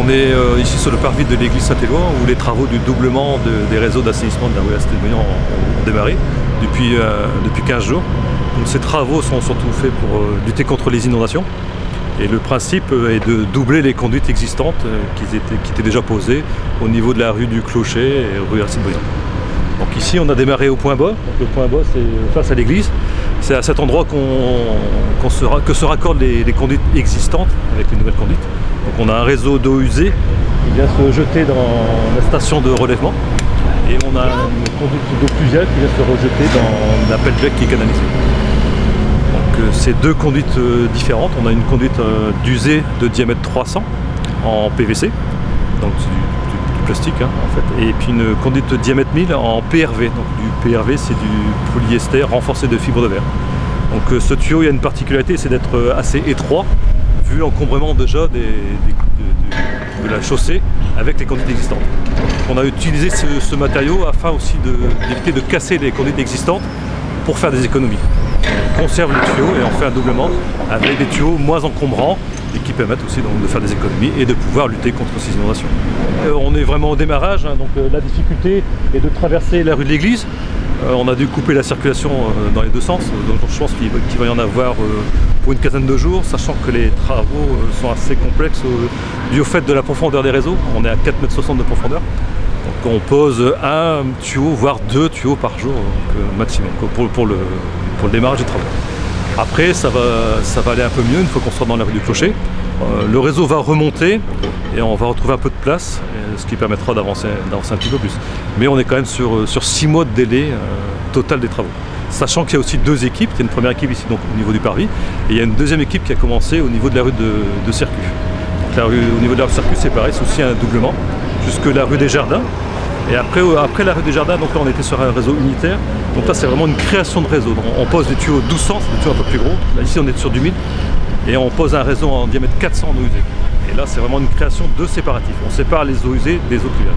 On est ici sur le parvis de l'église Saint-Éloi où les travaux du doublement des réseaux d'assainissement de la rue Astémoignans ont démarré depuis 15 jours. Donc, ces travaux sont surtout faits pour lutter contre les inondations. Et le principe est de doubler les conduites existantes qui étaient déjà posées au niveau de la rue du Clocher et rue Astémoignans. Donc ici on a démarré au point bas. Donc, le point bas c'est face à l'église. C'est à cet endroit que se raccordent les conduites existantes avec les nouvelles conduites. Donc on a un réseau d'eau usée qui vient se jeter dans la station de relèvement. Et on a une conduite d'eau pluviale qui vient se rejeter dans la pelle qui est canalisée. Donc c'est deux conduites différentes. On a une conduite d'usée de diamètre 300 en PVC. Donc c'est du plastique hein, en fait. Et puis une conduite de diamètre 1000 en PRV. Donc du PRV c'est du polyester renforcé de fibre de verre. Donc ce tuyau il y a une particularité, c'est d'être assez étroit vu l'encombrement déjà de la chaussée avec les conduites existantes. Donc, on a utilisé ce matériau afin aussi d'éviter de casser les conduites existantes pour faire des économies. On conserve les tuyaux et on fait un doublement avec des tuyaux moins encombrants et qui permettent aussi donc, de faire des économies et de pouvoir lutter contre ces inondations. On est vraiment au démarrage, hein, donc la difficulté est de traverser la rue de l'église. On a dû couper la circulation dans les deux sens, donc je pense qu'il va y en avoir pour une quinzaine de jours, sachant que les travaux sont assez complexes dû au fait de la profondeur des réseaux. On est à 4,60 m de profondeur. Donc on pose un tuyau, voire deux tuyaux par jour donc, maximum pour le démarrage des travaux. Après ça va aller un peu mieux une fois qu'on sera dans la rue du Clocher. Le réseau va remonter et on va retrouver un peu de place, ce qui permettra d'avancer un petit peu plus. Mais on est quand même sur 6 mois de délai total des travaux. Sachant qu'il y a aussi deux équipes, il y a une première équipe ici donc, au niveau du parvis, et il y a une deuxième équipe qui a commencé au niveau de la rue de Circuit. Donc, au niveau de la rue de Circuit c'est pareil, c'est aussi un doublement, jusque la rue des Jardins. Et après la rue des Jardins, donc là on était sur un réseau unitaire, donc là c'est vraiment une création de réseau. Donc, on pose des tuyaux 1200, c'est des tuyaux un peu plus gros, là ici on est sur du 1000, et on pose un réseau en diamètre 400 en eau usée. Et là c'est vraiment une création de séparatifs, on sépare les eaux usées des eaux pluviales.